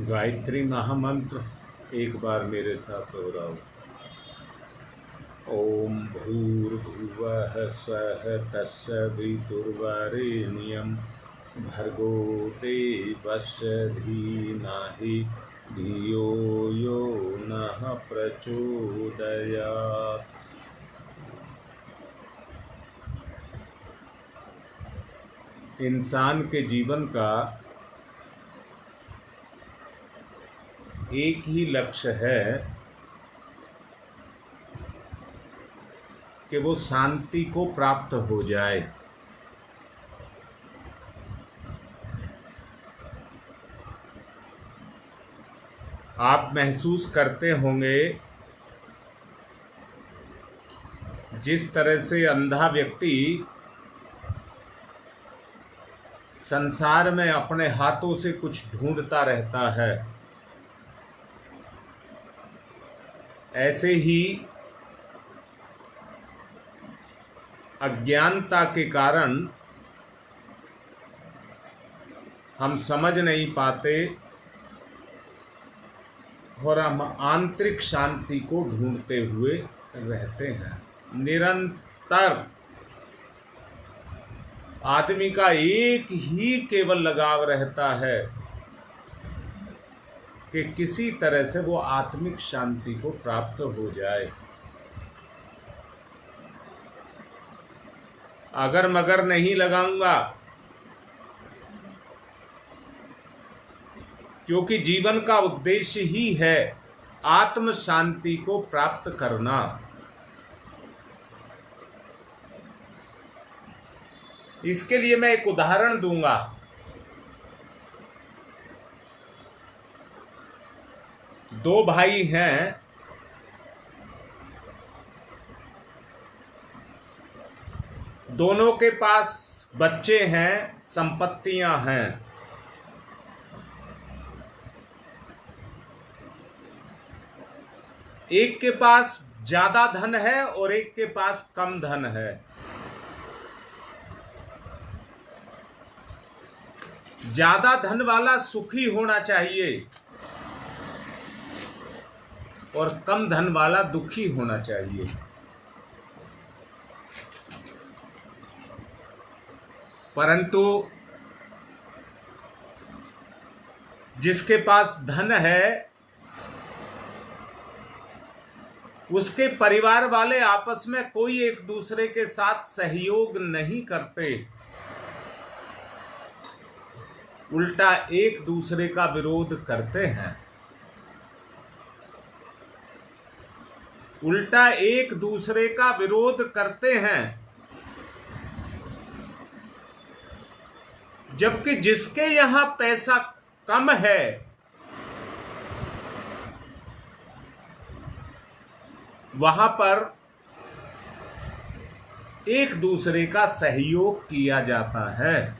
गायत्री महामंत्र एक बार मेरे साथ दोहराओ। ओम भूर्भुवः स्वः तत्सवितुर्वरेण्यं भर्गो देवस्य धीमहि धियो यो नः प्रचोदयात्। इंसान के जीवन का एक ही लक्ष्य है कि वो शांति को प्राप्त हो जाए। आप महसूस करते होंगे जिस तरह से अंधा व्यक्ति संसार में अपने हाथों से कुछ ढूंढता रहता है, ऐसे ही अज्ञानता के कारण हम समझ नहीं पाते और हम आंतरिक शांति को ढूंढते हुए रहते हैं। निरंतर आदमी का एक ही केवल लगाव रहता है कि किसी तरह से वो आत्मिक शांति को प्राप्त हो जाए। अगर मगर नहीं लगाऊंगा, क्योंकि जीवन का उद्देश्य ही है आत्म शांति को प्राप्त करना। इसके लिए मैं एक उदाहरण दूंगा। दो भाई हैं, दोनों के पास बच्चे हैं, संपत्तियां हैं। एक के पास ज्यादा धन है और एक के पास कम धन है। ज्यादा धन वाला सुखी होना चाहिए और कम धन वाला दुखी होना चाहिए। परंतु जिसके पास धन है उसके परिवार वाले आपस में कोई एक दूसरे के साथ सहयोग नहीं करते, उल्टा एक दूसरे का विरोध करते हैं। उल्टा एक दूसरे का विरोध करते हैं। जबकि जिसके यहां पैसा कम है वहां पर एक दूसरे का सहयोग किया जाता है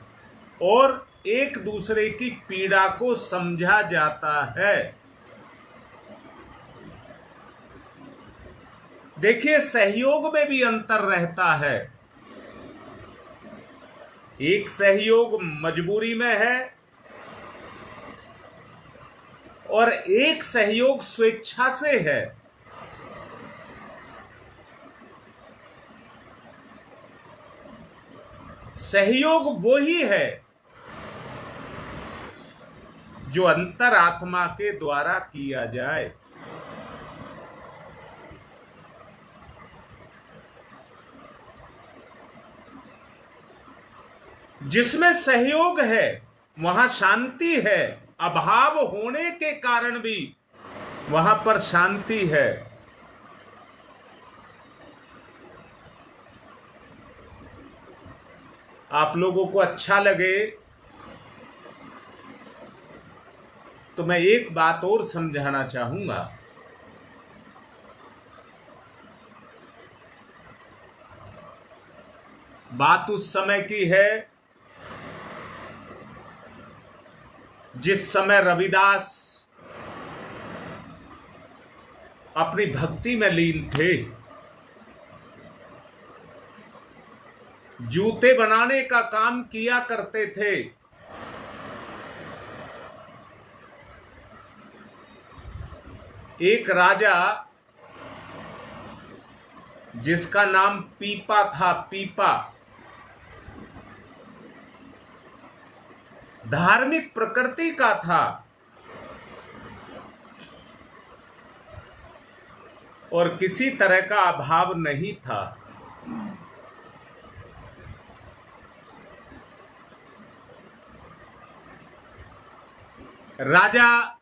और एक दूसरे की पीड़ा को समझा जाता है। देखिए, सहयोग में भी अंतर रहता है। एक सहयोग मजबूरी में है और एक सहयोग स्वेच्छा से है। सहयोग वो ही है जो अंतरात्मा के द्वारा किया जाए। जिसमें सहयोग है वहां शांति है। अभाव होने के कारण भी वहां पर शांति है। आप लोगों को अच्छा लगे तो मैं एक बात और समझाना चाहूंगा। बात उस समय की है जिस समय रविदास अपनी भक्ति में लीन थे। जूते बनाने का काम किया करते थे। एक राजा जिसका नाम पीपा था, पीपा, धार्मिक प्रकृति का था और किसी तरह का अभाव नहीं था। राजा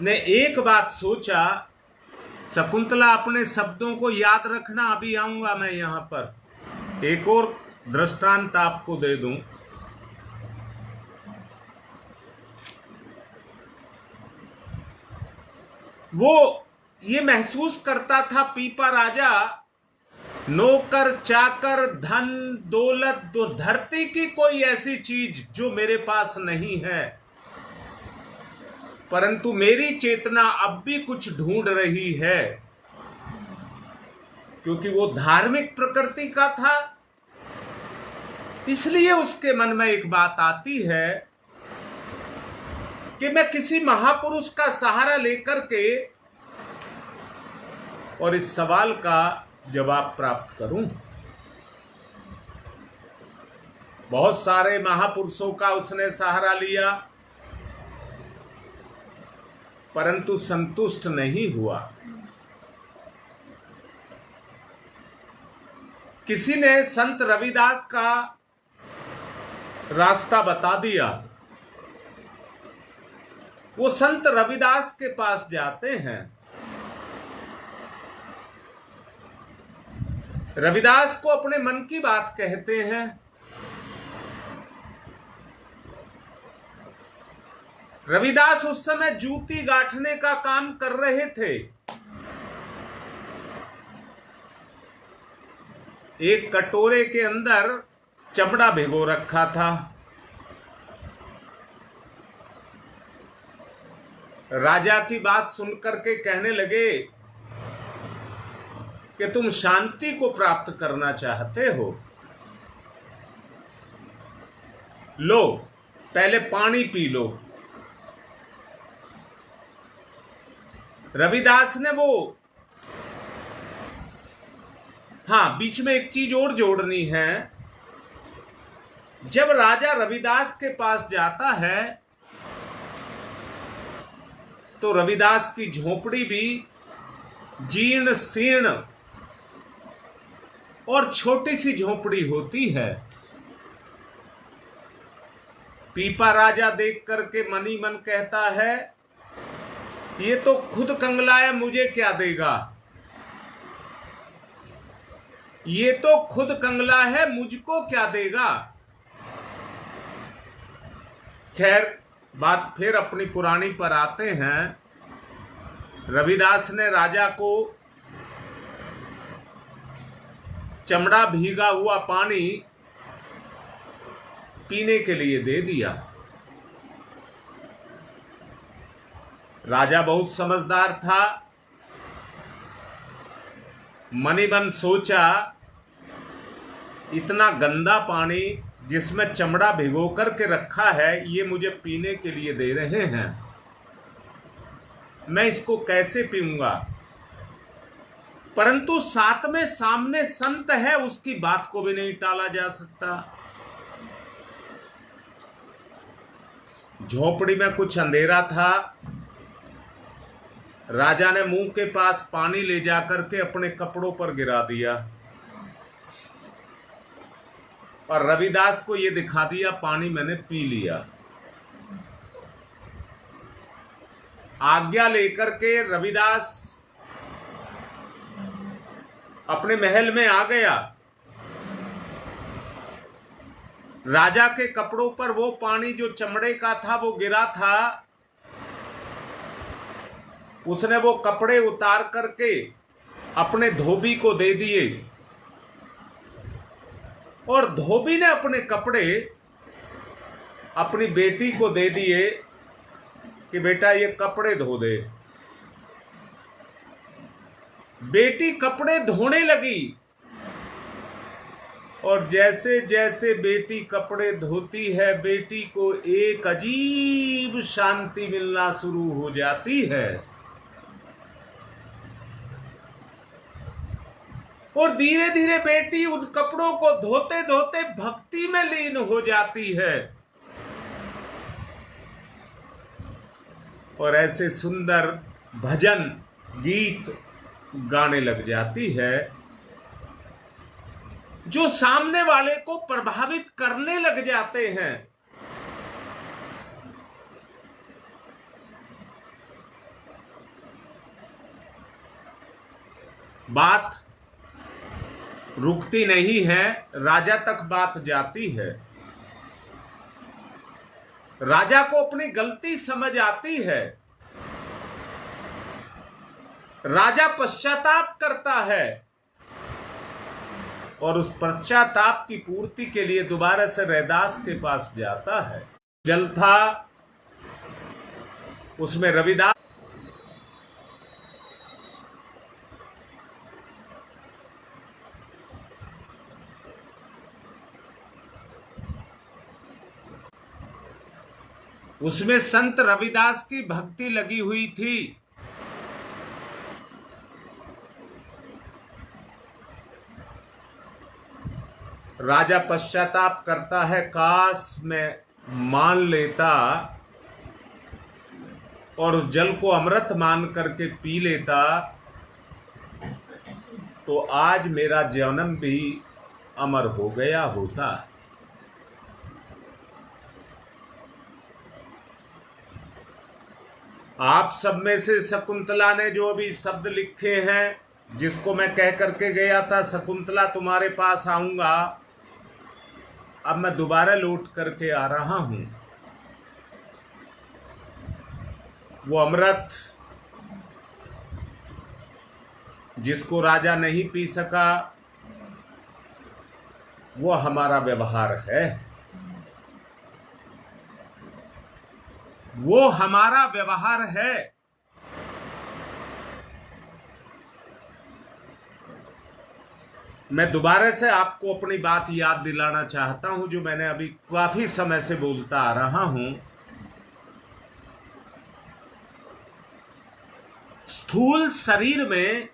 ने एक बात सोचा, शकुंतला अपने शब्दों को याद रखना, अभी आऊंगा मैं यहां पर एक और दृष्टांत आपको दे दूं। वो ये महसूस करता था पीपा राजा, नौकर चाकर धन दौलत दो धरती की कोई ऐसी चीज जो मेरे पास नहीं है, परंतु मेरी चेतना अब भी कुछ ढूंढ रही है, क्योंकि वो धार्मिक प्रकृति का था। इसलिए उसके मन में एक बात आती है कि मैं किसी महापुरुष का सहारा लेकर के और इस सवाल का जवाब प्राप्त करूं। बहुत सारे महापुरुषों का उसने सहारा लिया, परंतु संतुष्ट नहीं हुआ। किसी ने संत रविदास का रास्ता बता दिया। वो संत रविदास के पास जाते हैं। रविदास को अपने मन की बात कहते हैं। रविदास उस समय जूती गांठने का काम कर रहे थे। एक कटोरे के अंदर चमड़ा भिगो रखा था। राजा की बात सुनकर के कहने लगे कि तुम शांति को प्राप्त करना चाहते हो, लो पहले पानी पी लो। रविदास ने बीच में एक चीज और जोड़नी है। जब राजा रविदास के पास जाता है तो रविदास की झोपड़ी भी जीर्ण शीर्ण और छोटी सी झोपड़ी होती है। पीपा राजा देख करके मन ही मन कहता है, ये तो खुद कंगलाया, मुझे क्या देगा। ये तो खुद कंगला है, मुझको क्या देगा। खैर, बात फिर अपनी पुरानी पर आते हैं। रविदास ने राजा को चमड़ा भीगा हुआ पानी पीने के लिए दे दिया। राजा बहुत समझदार था। मन ही मन सोचा, इतना गंदा पानी जिसमें चमड़ा भिगो करके रखा है, ये मुझे पीने के लिए दे रहे हैं, मैं इसको कैसे पीऊंगा। परंतु साथ में सामने संत है, उसकी बात को भी नहीं टाला जा सकता। झोपड़ी में कुछ अंधेरा था। राजा ने मुंह के पास पानी ले जाकर के अपने कपड़ों पर गिरा दिया और रविदास को यह दिखा दिया, पानी मैंने पी लिया। आज्ञा लेकर के रविदास अपने महल में आ गया। राजा के कपड़ों पर वो पानी जो चमड़े का था वो गिरा था। उसने वो कपड़े उतार करके अपने धोबी को दे दिए और धोबी ने अपने कपड़े अपनी बेटी को दे दिए कि बेटा ये कपड़े धो दे। बेटी कपड़े धोने लगी और जैसे जैसे बेटी कपड़े धोती है, बेटी को एक अजीब शांति मिलना शुरू हो जाती है और धीरे धीरे बेटी उन कपड़ों को धोते धोते भक्ति में लीन हो जाती है और ऐसे सुंदर भजन गीत गाने लग जाती है जो सामने वाले को प्रभावित करने लग जाते हैं। बात रुकती नहीं है, राजा तक बात जाती है। राजा को अपनी गलती समझ आती है। राजा पश्चाताप करता है और उस पश्चाताप की पूर्ति के लिए दोबारा से रैदास के पास जाता है। जल था, उसमें रविदास उसमें संत रविदास की भक्ति लगी हुई थी। राजा पश्चाताप करता है, काश मैं मान लेता और उस जल को अमृत मान करके पी लेता तो आज मेरा जन्म भी अमर हो गया होता। आप सब में से शकुंतला ने जो अभी शब्द लिखे हैं, जिसको मैं कह करके गया था शकुंतला तुम्हारे पास आऊंगा, अब मैं दोबारा लौट करके आ रहा हूं। वो अमृत जिसको राजा नहीं पी सका, वो हमारा व्यवहार है, वो हमारा व्यवहार है। मैं दोबारा से आपको अपनी बात याद दिलाना चाहता हूं जो मैंने अभी काफी समय से बोलता आ रहा हूं। स्थूल शरीर में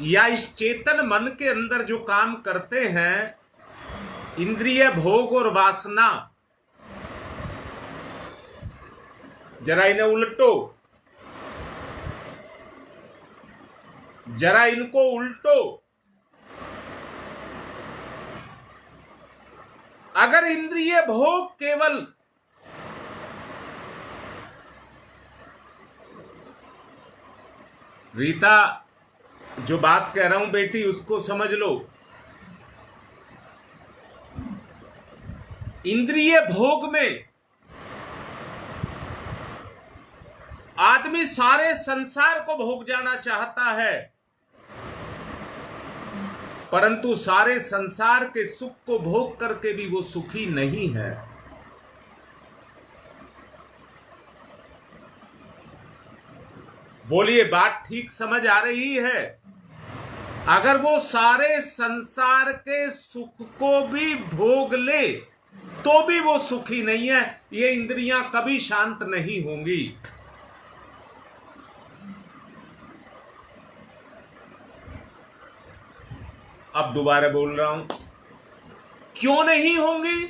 या इस चेतन मन के अंदर जो काम करते हैं, इंद्रिय भोग और वासना, जरा इन्हें उल्टो, जरा इनको उल्टो। अगर इंद्रिय भोग केवल रीता, जो बात कह रहा हूं बेटी उसको समझ लो, इंद्रिय भोग में आदमी सारे संसार को भोग जाना चाहता है, परंतु सारे संसार के सुख को भोग करके भी वो सुखी नहीं है। बोलिए, बात ठीक समझ आ रही है? अगर वो सारे संसार के सुख को भी भोग ले तो भी वो सुखी नहीं है। ये इंद्रियां कभी शांत नहीं होंगी। अब दोबारा बोल रहा हूं, क्यों नहीं होंगी?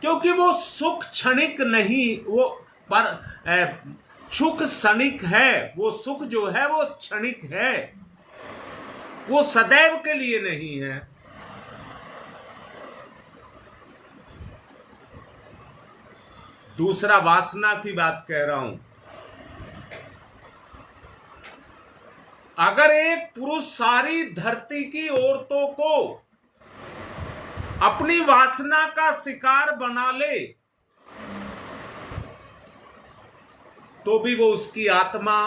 क्योंकि वो सुख क्षणिक नहीं, वो पर सुख क्षणिक है। वो सुख जो है वो क्षणिक है, वो सदैव के लिए नहीं है। दूसरा, वासना की बात कह रहा हूं। अगर एक पुरुष सारी धरती की औरतों को अपनी वासना का शिकार बना ले तो भी वो उसकी आत्मा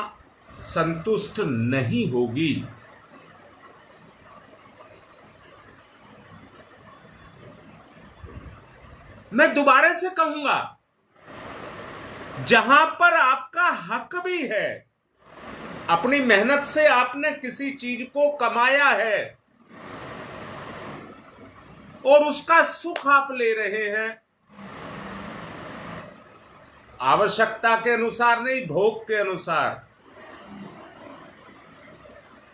संतुष्ट नहीं होगी। मैं दोबारा से कहूंगा, जहां पर आपका हक भी है, अपनी मेहनत से आपने किसी चीज को कमाया है, और उसका सुख आप ले रहे हैं, आवश्यकता के अनुसार नहीं, भोग के अनुसार,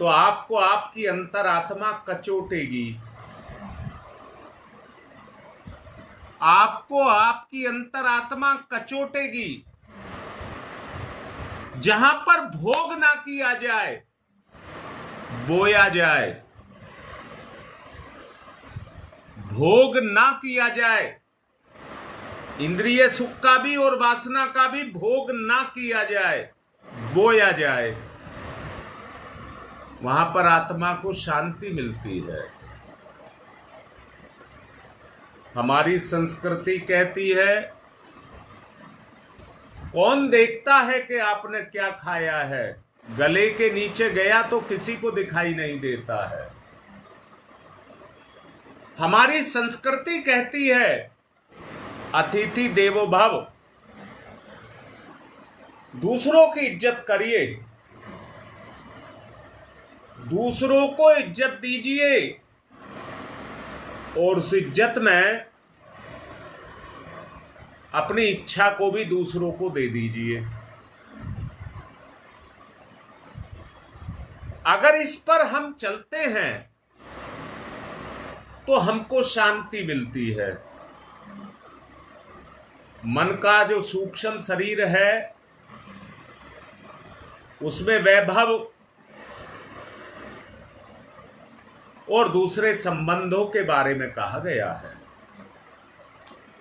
तो आपको आपकी अंतरात्मा कचोटेगी, आपको आपकी अंतरात्मा कचोटेगी। जहां पर भोग ना किया जाए, बोया जाए, भोग ना किया जाए, इंद्रिय सुख का भी और वासना का भी भोग ना किया जाए, बोया जाए, वहां पर आत्मा को शांति मिलती है। हमारी संस्कृति कहती है, कौन देखता है कि आपने क्या खाया है, गले के नीचे गया तो किसी को दिखाई नहीं देता है। हमारी संस्कृति कहती है, अतिथि देवो भव, दूसरों की इज्जत करिए, दूसरों को इज्जत दीजिए, और उस इज्जत में अपनी इच्छा को भी दूसरों को दे दीजिए। अगर इस पर हम चलते हैं तो हमको शांति मिलती है। मन का जो सूक्ष्म शरीर है उसमें वैभव और दूसरे संबंधों के बारे में कहा गया है।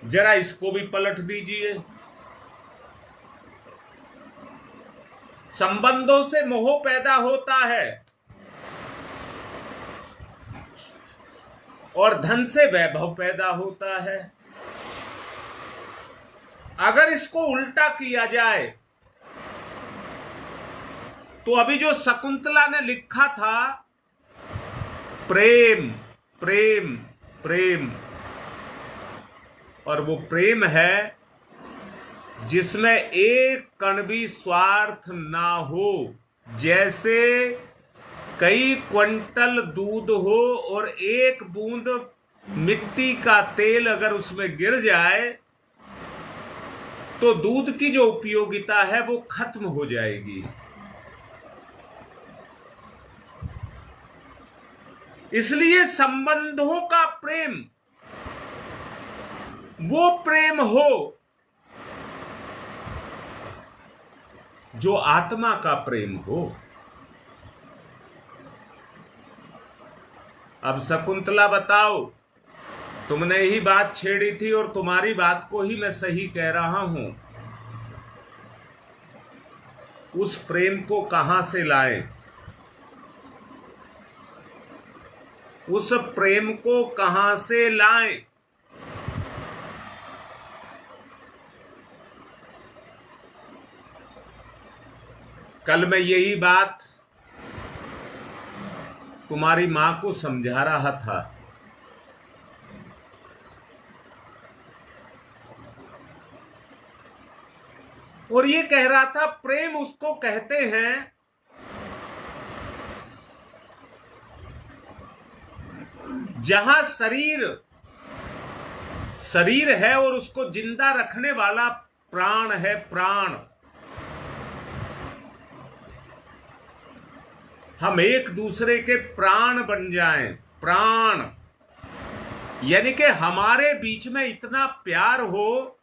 जरा इसको भी पलट दीजिए। संबंधों से मोह पैदा होता है और धन से वैभव पैदा होता है। अगर इसको उल्टा किया जाए तो अभी जो शकुंतला ने लिखा था, प्रेम प्रेम प्रेम, और वो प्रेम है जिसमें एक कण भी स्वार्थ ना हो। जैसे कई क्विंटल दूध हो और एक बूंद मिट्टी का तेल अगर उसमें गिर जाए तो दूध की जो उपयोगिता है वो खत्म हो जाएगी। इसलिए संबंधों का प्रेम वो प्रेम हो जो आत्मा का प्रेम हो। अब शकुंतला बताओ, तुमने ही बात छेड़ी थी और तुम्हारी बात को ही मैं सही कह रहा हूं। उस प्रेम को कहां से लाएं? उस प्रेम को कहां से लाएं? कल मैं यही बात तुम्हारी मां को समझा रहा था। और ये कह रहा था, प्रेम उसको कहते हैं जहां शरीर है और उसको जिंदा रखने वाला प्राण है, प्राण। हम एक दूसरे के प्राण बन जाएं, प्राण, यानी कि हमारे बीच में इतना प्यार हो।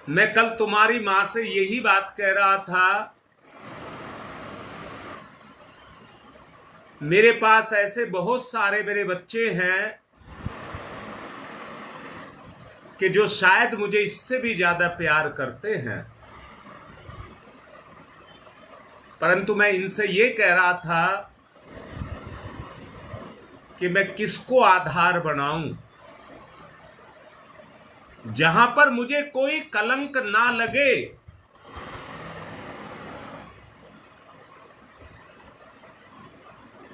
मैं कल तुम्हारी मां से यही बात कह रहा था, मेरे पास ऐसे बहुत सारे मेरे बच्चे हैं कि जो शायद मुझे इससे भी ज्यादा प्यार करते हैं, परंतु मैं इनसे ये कह रहा था कि मैं किसको आधार बनाऊं जहां पर मुझे कोई कलंक ना लगे।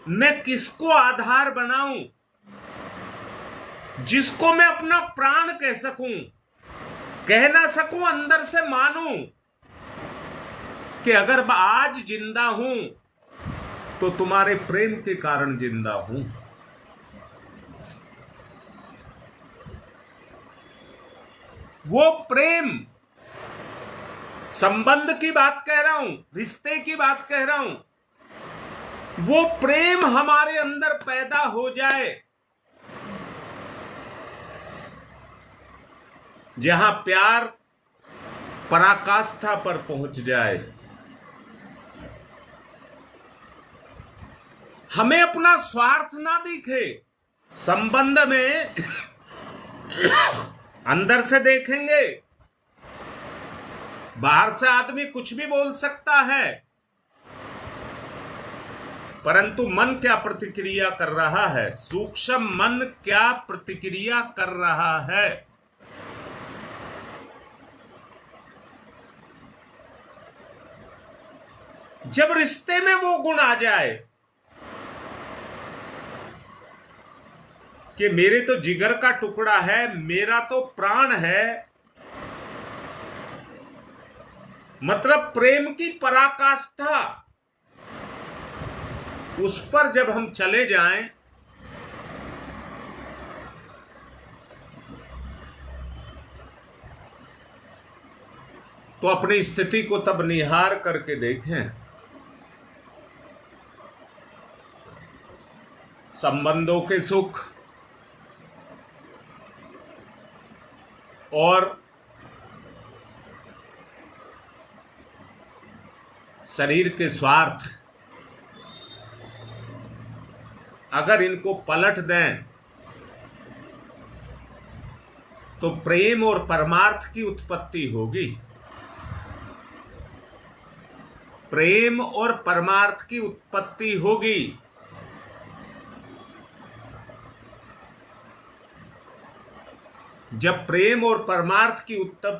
मैं किसको आधार बनाऊं जिसको मैं अपना प्राण कह सकूं, कह ना सकूं, अंदर से मानूं कि अगर मैं आज जिंदा हूं तो तुम्हारे प्रेम के कारण जिंदा हूं। वो प्रेम, संबंध की बात कह रहा हूं, रिश्ते की बात कह रहा हूं, वो प्रेम हमारे अंदर पैदा हो जाए, जहां प्यार पराकाष्ठा पर पहुंच जाए। हमें अपना स्वार्थ ना दिखे संबंध में। अंदर से देखेंगे, बाहर से आदमी कुछ भी बोल सकता है, परंतु मन क्या प्रतिक्रिया कर रहा है, सूक्ष्म मन क्या प्रतिक्रिया कर रहा है। जब रिश्ते में वो गुण आ जाए कि मेरे तो जिगर का टुकड़ा है, मेरा तो प्राण है, मतलब प्रेम की पराकाष्ठा, उस पर जब हम चले जाएं तो अपनी स्थिति को तब निहार करके देखें। संबंधों के सुख और शरीर के स्वार्थ, अगर इनको पलट दें तो प्रेम और परमार्थ की उत्पत्ति होगी। प्रेम और परमार्थ की उत्पत्ति होगी। जब प्रेम और परमार्थ की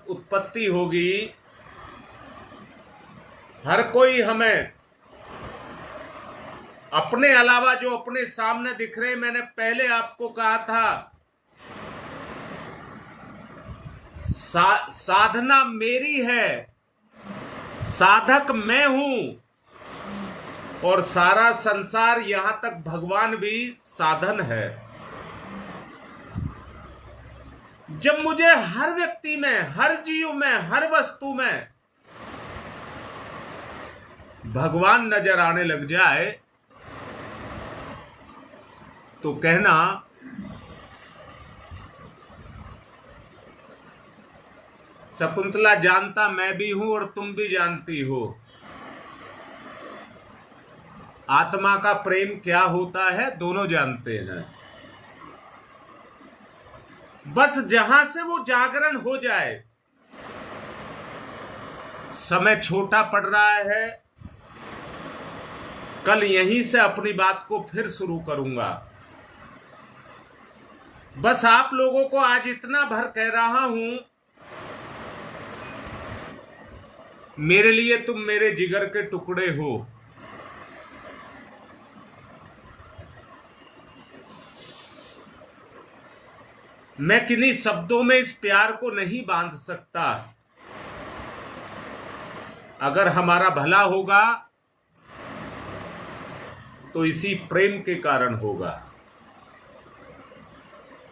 उत्पत्ति होगी, हर कोई हमें अपने अलावा जो अपने सामने दिख रहे, मैंने पहले आपको कहा था, साधना मेरी है, साधक मैं हूं, और सारा संसार यहां तक भगवान भी साधन है। जब मुझे हर व्यक्ति में, हर जीव में, हर वस्तु में भगवान नजर आने लग जाए तो कहना शकुंतला जानता मैं भी हूं और तुम भी जानती हो, आत्मा का प्रेम क्या होता है, दोनों जानते हैं। बस जहां से वो जागरण हो जाए, समय छोटा पड़ रहा है, कल यहीं से अपनी बात को फिर शुरू करूंगा। बस आप लोगों को आज इतना भर कह रहा हूं, मेरे लिए तुम मेरे जिगर के टुकड़े हो। मैं किन्हीं शब्दों में इस प्यार को नहीं बांध सकता। अगर हमारा भला होगा तो इसी प्रेम के कारण होगा।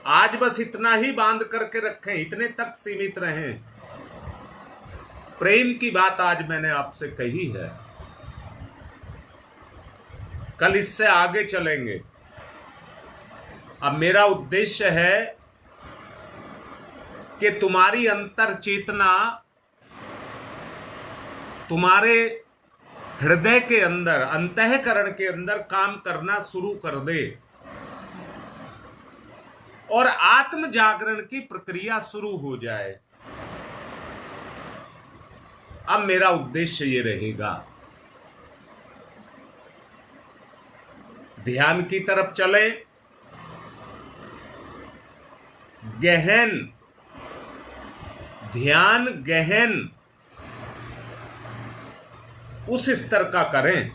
आज बस इतना ही बांध करके रखें, इतने तक सीमित रहें। प्रेम की बात आज मैंने आपसे कही है, कल इससे आगे चलेंगे। अब मेरा उद्देश्य है कि तुम्हारी अंतर चेतना तुम्हारे हृदय के अंदर, अंतःकरण के अंदर काम करना शुरू कर दे और आत्म जागरण की प्रक्रिया शुरू हो जाए। अब मेरा उद्देश्य ये रहेगा, ध्यान की तरफ चले, गहन ध्यान, गहन उस स्तर का करें,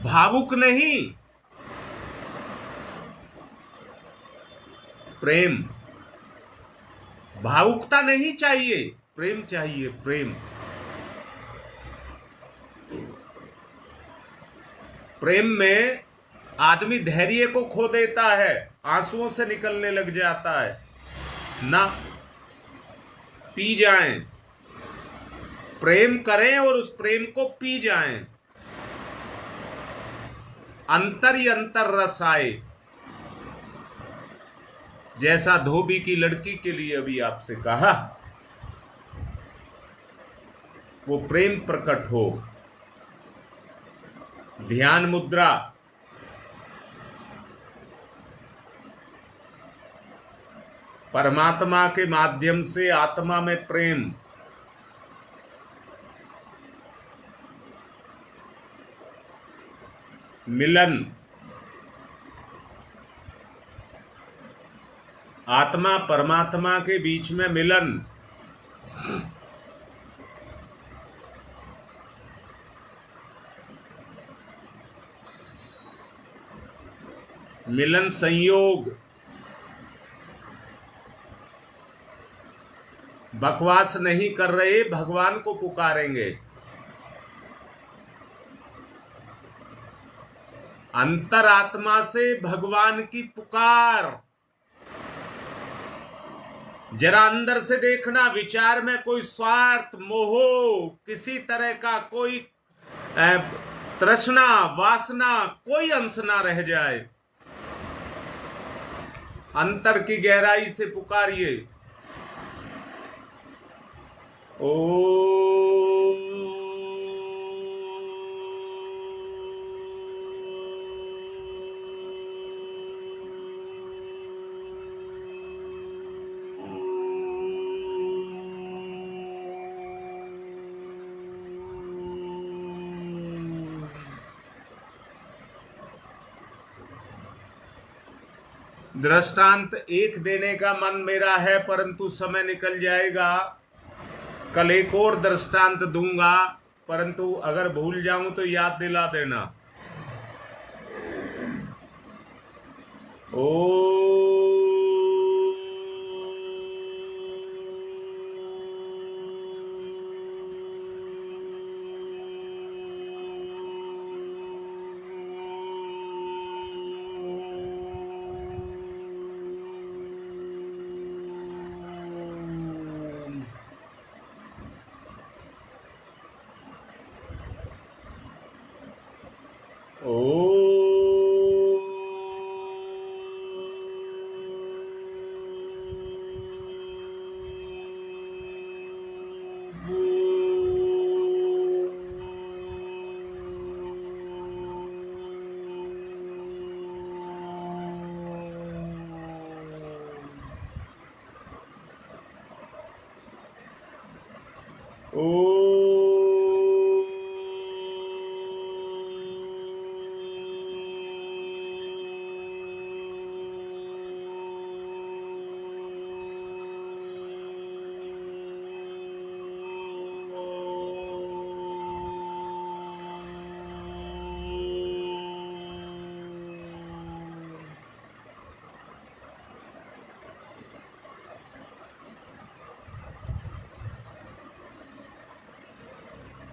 भावुक नहीं, प्रेम। भावुकता नहीं चाहिए, प्रेम चाहिए, प्रेम। प्रेम में आदमी धैर्य को खो देता है, आंसुओं से निकलने लग जाता है। ना, पी जाएं, प्रेम करें और उस प्रेम को पी जाएं, अंतर ही अंतर रस आए। जैसा धोबी की लड़की के लिए अभी आपसे कहा, वो प्रेम प्रकट हो। ध्यान मुद्रा, परमात्मा के माध्यम से आत्मा में प्रेम, मिलन, आत्मा परमात्मा के बीच में मिलन, मिलन संयोग। बकवास नहीं कर रहे, भगवान को पुकारेंगे। अंतरात्मा से भगवान की पुकार। जरा अंदर से देखना, विचार में कोई स्वार्थ, मोह, किसी तरह का कोई तृष्णा, वासना, कोई अंश ना रह जाए। अंतर की गहराई से पुकारिए, ओ दृष्टांत एक देने का मन मेरा है, परंतु समय निकल जाएगा। कल एक और दृष्टांत दूंगा, परंतु अगर भूल जाऊं तो याद दिला देना। ओ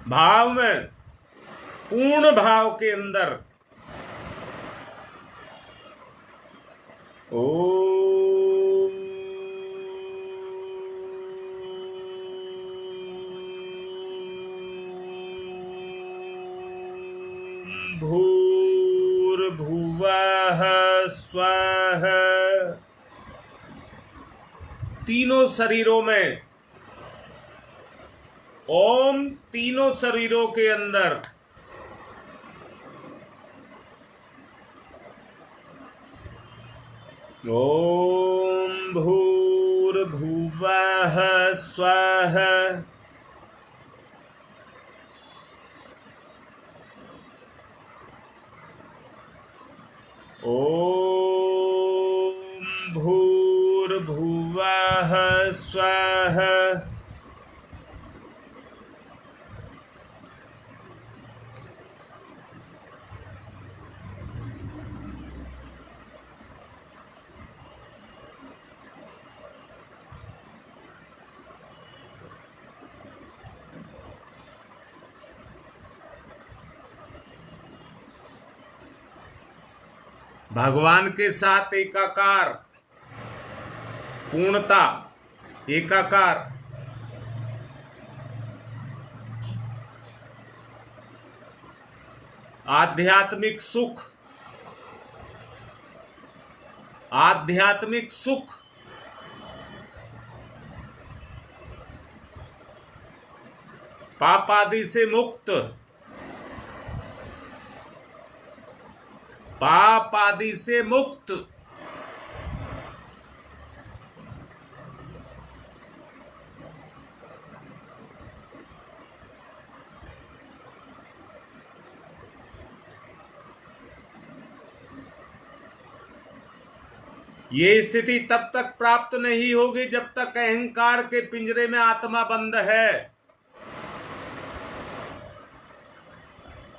भाव में, पूर्ण भाव के अंदर ओ भूर्भुवः स्वः, तीनों शरीरों में ओम, तीनों शरीरों के अंदर ओम भूर्भुवः स्वः, ओम भूर्भुवः स्वः, भगवान के साथ एकाकार, पूर्णता, एकाकार। आध्यात्मिक सुख, आध्यात्मिक सुख। पाप आदि से मुक्त, पाप आदि से मुक्त। ये स्थिति तब तक प्राप्त नहीं होगी जब तक अहंकार के पिंजरे में आत्मा बंद है।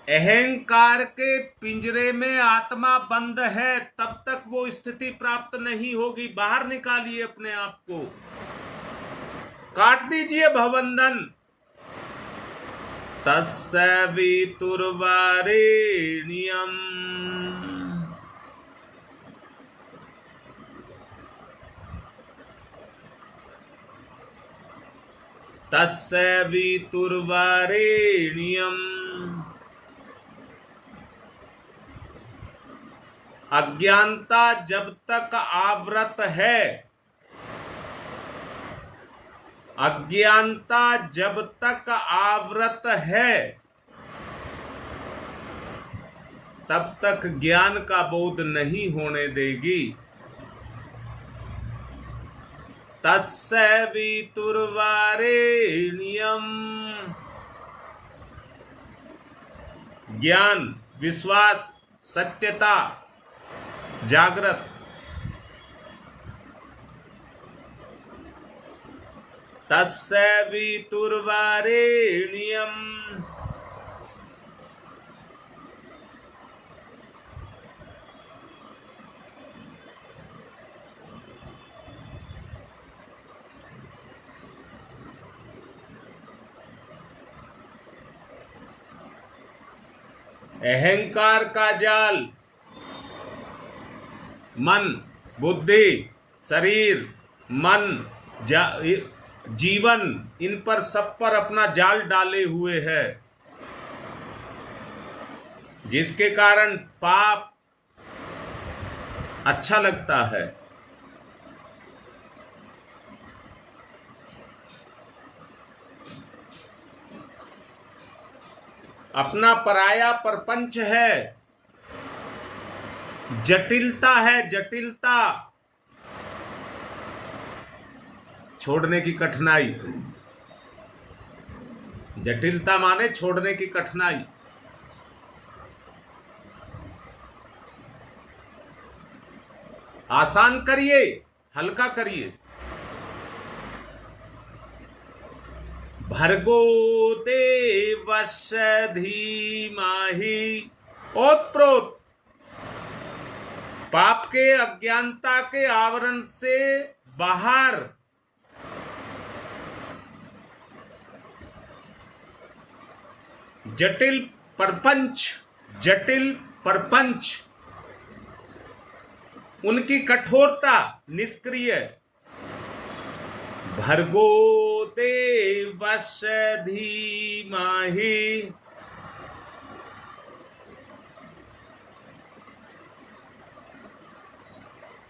अहंकार के पिंजरे में आत्मा बंद है, तब तक वो स्थिति प्राप्त नहीं होगी। बाहर निकालिए अपने आप को, काट दीजिए भवबंधन। तस्य वितुर्वरेण्यम् तस्य वितुर्वरेण्यम्। अज्ञानता जब तक आवृत है, अज्ञानता जब तक आवृत है, तब तक ज्ञान का बोध नहीं होने देगी। तस्य वितुर्वरेण्यम्। ज्ञान, विश्वास, सत्यता, जागृत। तस्य वितुर्वरेण्यम्। अहंकार का जाल, मन, बुद्धि, शरीर, मन, जीवन, इन पर सब पर अपना जाल डाले हुए है, जिसके कारण पाप अच्छा लगता है। अपना पराया परपंच है, जटिलता है, जटिलता, छोड़ने की कठिनाई। जटिलता माने छोड़ने की कठिनाई। आसान करिए, हल्का करिए। भर्गो देवस्य धीमहि। ओतप्रोत, पाप के, अज्ञानता के आवरण से बाहर जटिल परपंच, जटिल परपंच, उनकी कठोरता, निष्क्रिय। भर्गो देवस्य धीमहि।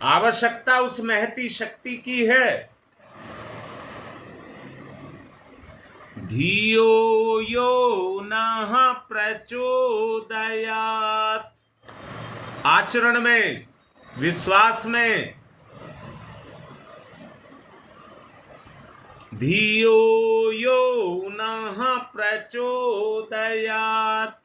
आवश्यकता उस महती शक्ति की है। धियो यो नः प्रचोदयात्। आचरण में, विश्वास में। धियो यो नः प्रचोदयात्।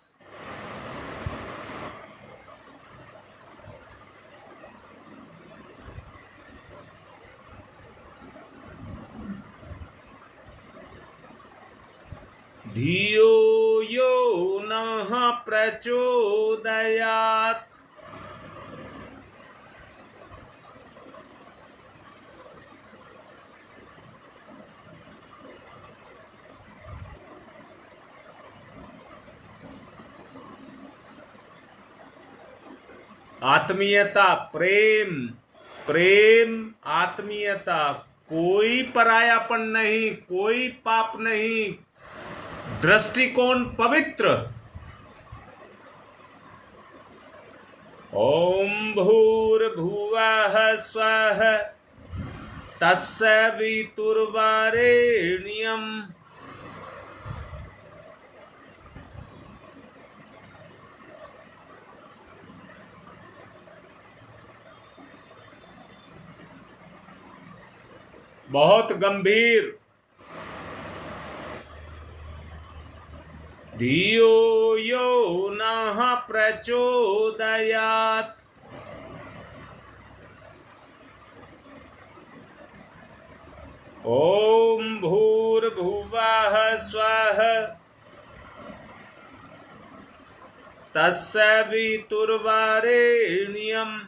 धियो यो नः प्रचोदयात्। आत्मीयता, प्रेम, प्रेम, आत्मीयता, कोई परायापन नहीं, कोई पाप नहीं, दृष्टिकोण पवित्र। ओम भूर्भुवः स्वः तत्सवितुर्वरेण्यम् बहुत गंभीर। धियो यो नः प्रचोदयात्। ओम भूर्भुवः स्वः तत्सवितुर्वरेण्यम्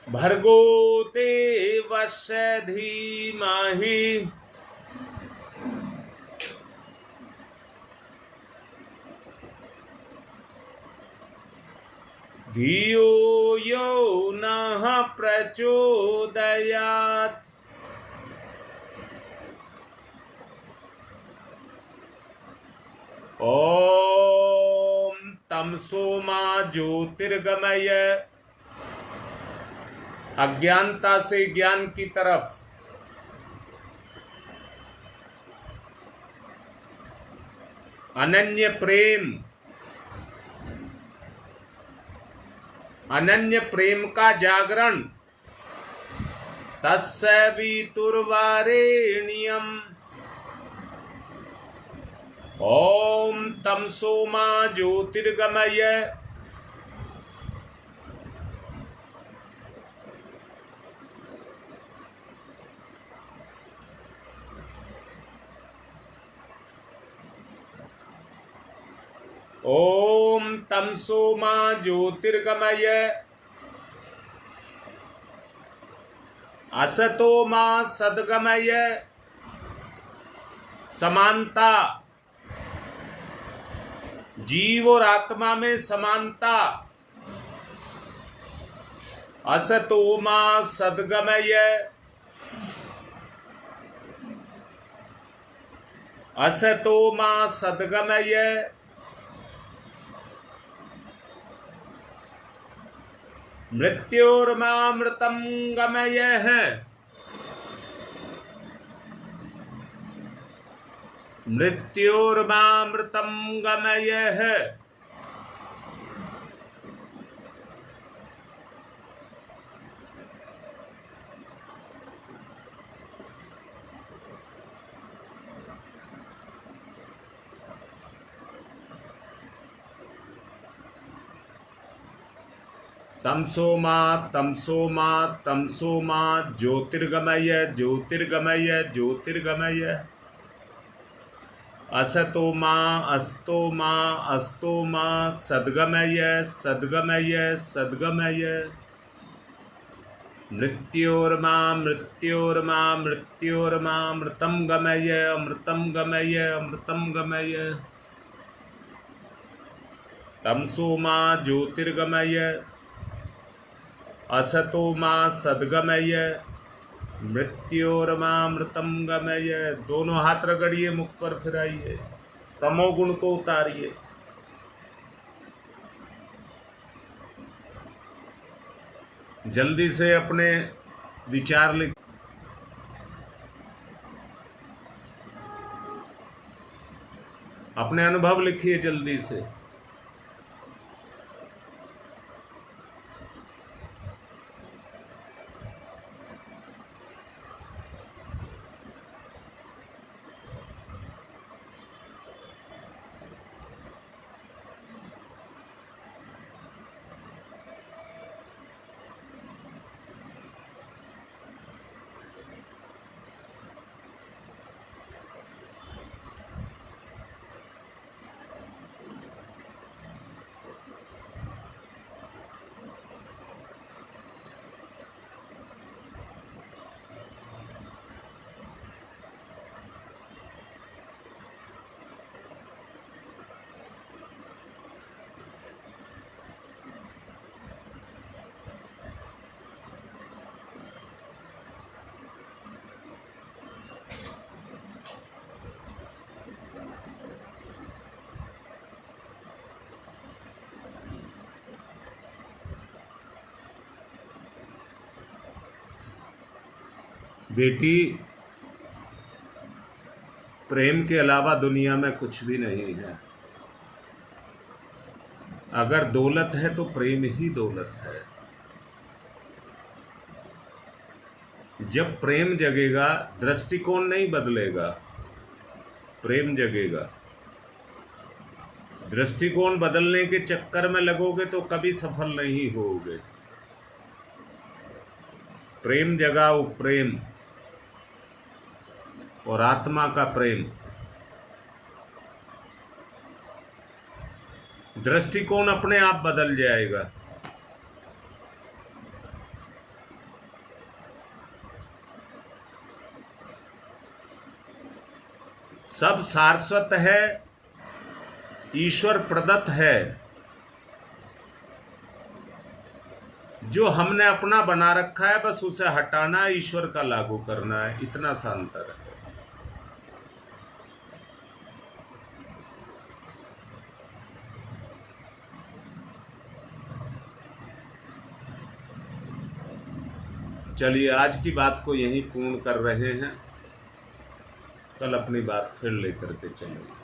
भर्गो देवस्य धीमहि धियो यो नः प्रचोदयात्। ओम तमसो मा ज्योतिर्गमय। अज्ञानता से ज्ञान की तरफ, अनन्य प्रेम, अनन्य प्रेम का जागरण। तत्सवितुर्वरेण्यम्। ओम तमसो मा ज्योतिर्गमय। ओम तमसो मा ज्योतिर्गमय। असतो मा सद्गमय। समानता, जीव और आत्मा में समानता। असतो मा सद्गमय। असतो मा सद्गमय। मृत्योर्मामृतं गमयः। मृत्योर्मामृतं गमयः। तमसो मा तमसो मा तमसो मा ज्योतिर्गमय ज्योतिर्गमय ज्योतिर्गमय। असतो मा अस्तो मा अस्तो मा सद्गमय सद्गमय सद्गमय। मृत्योर्मा मृत्योर्मा मृत्योर्मा अमृतं गमय अमृतं गमय अमृतं गमय। तमसो मा ज्योतिर्गमय असतो मा सद्गमय मृत्योर्मामृतं गमय। दोनों हाथ रगड़िए, मुख पर फिराइए, तमोगुण को उतारिए। जल्दी से अपने विचार लिख, अपने अनुभव लिखिए जल्दी से। बेटी, प्रेम के अलावा दुनिया में कुछ भी नहीं है। अगर दौलत है तो प्रेम ही दौलत है। जब प्रेम जगेगा, दृष्टिकोण नहीं बदलेगा, प्रेम जगेगा। दृष्टिकोण बदलने के चक्कर में लगोगे तो कभी सफल नहीं होगे। प्रेम जगाओ, प्रेम और आत्मा का प्रेम। दृष्टिकोण अपने आप बदल जाएगा। सब शाश्वत है, ईश्वर प्रदत्त है। जो हमने अपना बना रखा है बस उसे हटाना है, ईश्वर का लागू करना है। इतना सा अंतर है। चलिए आज की बात को यहीं पूर्ण कर रहे हैं। कल अपनी बात फिर लेकर के चलेंगे।